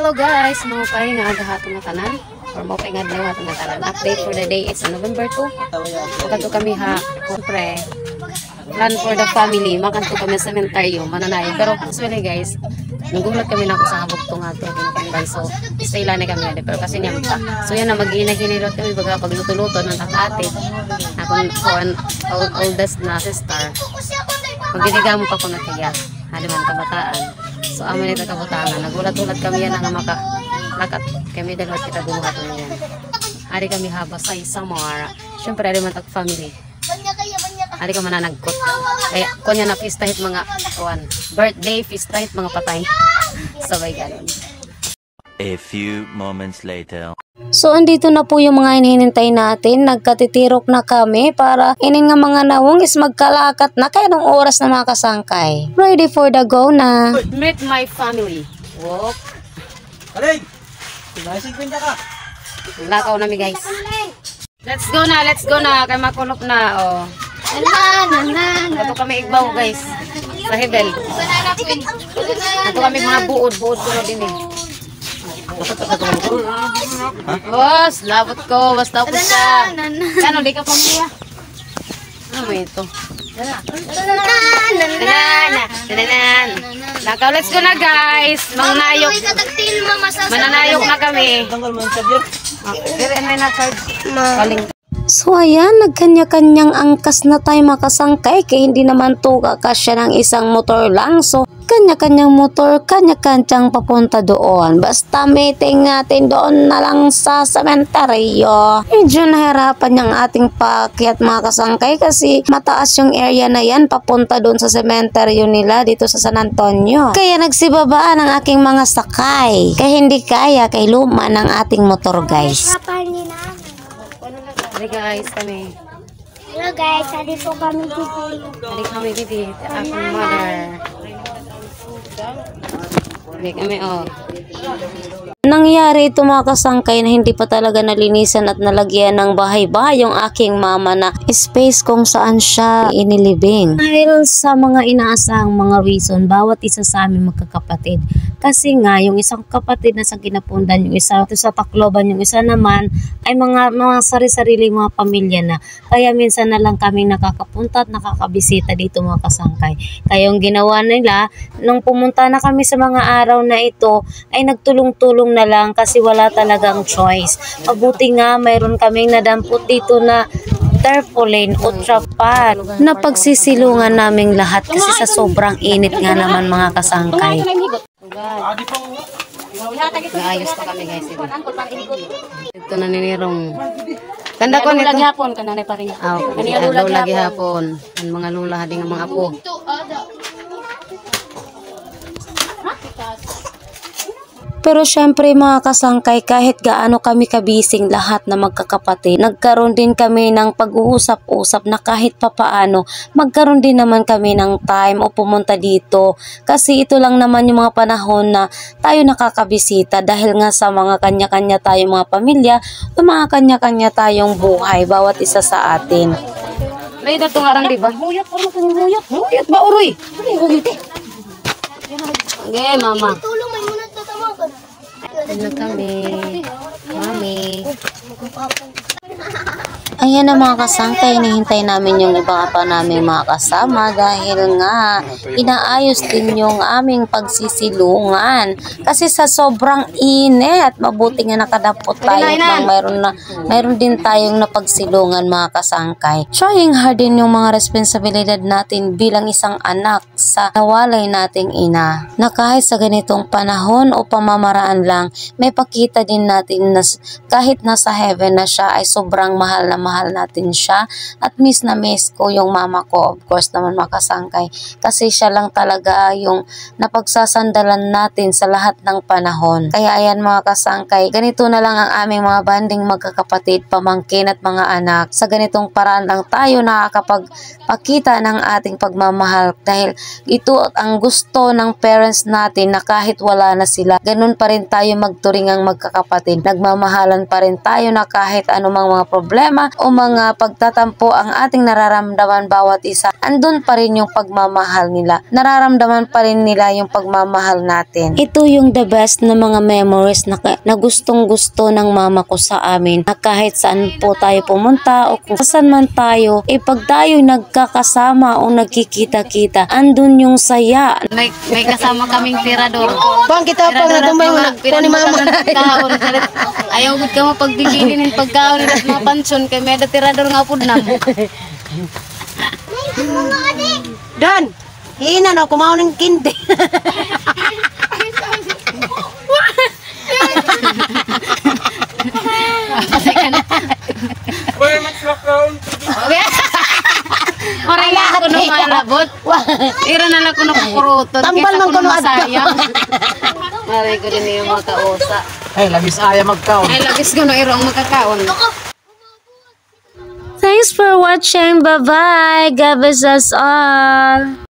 Hello guys, mga pay nga agahatong nga tanan or mga pay nga agahatong nga tanan. Update for the day is November 2. Pagkanto kami ha, siyempre plan for the family, makanto kami sa cementerio, mananayo. Pero actually guys, nagulat kami na ako sa habugtong ato kinakaiban. So stay lang na kami na pero kasi niya pa. So yan na mag-ina-hinilot kami baga pagluto-luto ng tatate. Akong oldest na sister. Magigigamo pa ko na kaya. Haliman kabataan. So amin ito kabutangan. Nagulat-ulat kami yan nga lakat kami dalawat kita dumuhat na yan. Hari kami haba sa Samar. Siyempre hari man tag family. Hari ka mananagkot. Kaya kunya na fistahit mga birthday, fistahit mga patay. Sabay ganun. A few moments later. So andito na po yung mga hinihintay natin. Nagkatitirok na kami para inin nga mga nawong is magkalakat na kaya nung oras na makasangkay. Ready for the go na. Meet my family. Walk. Aling! Nasig pinta ka. Lakaw na mi guys. Let's go na. Kaya makulop na. Oh. Ito kami igbaw guys. Sa Hebel. Ito kami mga buod ko din eh. Boss, labot ko. Basta ko siya. Ano, di ka pamilya? Ano mo ito? Lakaw, let's go na guys. Mananayok na kami. Pero ano na card? Kaling. So ayan, nagkanya-kanyang angkas na tayo makasangkay kaya hindi naman to kakasya ng isang motor lang. So kanya-kanyang motor, kanya-kanyang papunta doon. Basta meeting natin doon na lang sa sementeryo. Medyo nahirapan yung ating paakyat mga kasangkay kasi mataas yung area na yan papunta doon sa sementeryo nila dito sa San Antonio. Kaya nagsibabaan ang aking mga sakay. Kaya hindi kaya kay luma ng ating motor guys. Hi guys, kami. Hello guys, hari po kami dito. Hari kami dito. Akong mother. Hari kami oh. Nangyari ito mga kasangkay na hindi pa talaga nalinisan at nalagyan ng bahay-bahay yung aking mama na space kung saan siya inilibing. Dahil sa mga inaasahang mga reason, bawat isa sa aming magkakapatid. Kasi nga, yung isang kapatid na sa Kinapundan, yung isa sa Tacloban, yung isa naman ay mga sari-sarili mga pamilya na. Kaya minsan na lang kami nakakapunta at nakakabisita dito mga kasangkay. Kaya yung ginawa nila, nung pumunta na kami sa mga araw na ito, ay nagtulong-tulong na lang kasi wala talagang choice. Mabuti nga mayroon kaming nadampot dito na tarpaulin o trapal na pagsisilungan naming lahat kasi sa sobrang init nga naman mga kasangkay. Naayos pa kami guys. Ito na ninirong. Kanda ko nito. Lagi hapon, kanda na pa rin. Lagi hapon. Ang mga lula, hading ang mga apo. Pero syempre mga kasangkay, kahit gaano kami kabising lahat na magkakapatid, nagkaroon din kami ng pag-uusap-usap na kahit papaano, magkaroon din naman kami ng time o pumunta dito. Kasi ito lang naman yung mga panahon na tayo nakakabisita dahil nga sa mga kanya-kanya tayong mga pamilya o mga kanya-kanya tayong buhay, bawat isa sa atin. May datong arang diba? Huyot ba uroy? Huyot eh. Okay, mama. Ano kami? Mami. Ayan na mga kasangkay, hinihintay namin yung iba pa namin mga kasama dahil nga inaayos din yung aming pagsisilungan. Kasi sa sobrang init, mabuti nga nakadapot tayo at mayroon din tayong napagsilungan mga kasangkay. Trying hard din yung mga responsibilidad natin bilang isang anak sa nawalay nating ina. Na kahit sa ganitong panahon o pamamaraan lang, may pakita din natin na kahit nasa heaven na siya ay sobrang mahal natin siya at miss na miss ko yung mama ko, of course naman makasangkay kasi siya lang talaga yung napagsasandalan natin sa lahat ng panahon. Kaya ayan mga kasangkay, ganito na lang ang aming mga banding magkakapatid, pamangkin at mga anak. Sa ganitong paraan lang tayo nakakapagpakita ng ating pagmamahal dahil ito ang gusto ng parents natin na kahit wala na sila, ganun pa rin tayo magturingang magkakapatid. Nagmamahalan pa rin tayo, na kahit anumang mga problema o mga pagtatampo ang ating nararamdaman bawat isa, andun pa rin yung pagmamahal nila. Nararamdaman pa rin nila yung pagmamahal natin. Ito yung the best na mga memories na gustong gusto ng mama ko sa amin, na kahit saan po tayo pumunta o kung saan man tayo, pag tayo nagkakasama o nagkikita-kita, andun yung saya. May kasama kaming tirador. Bang kita pa na tumbay mo ni mama. Ayaw gud ka mo pagbigili ning pagkaon nila mga pansyon kay may tirador nga pud nam. Dan, hina na kumaon ng kindi. Marila ko no malabot. Ira na lang ko no kuruton. Tambal man kuno sayang. Maray ko din yung mga kausa. Ay, labis aya magkaon. Ay labis ko no iro ang magkakaon. Thanks for watching. Bye-bye. God bless us all.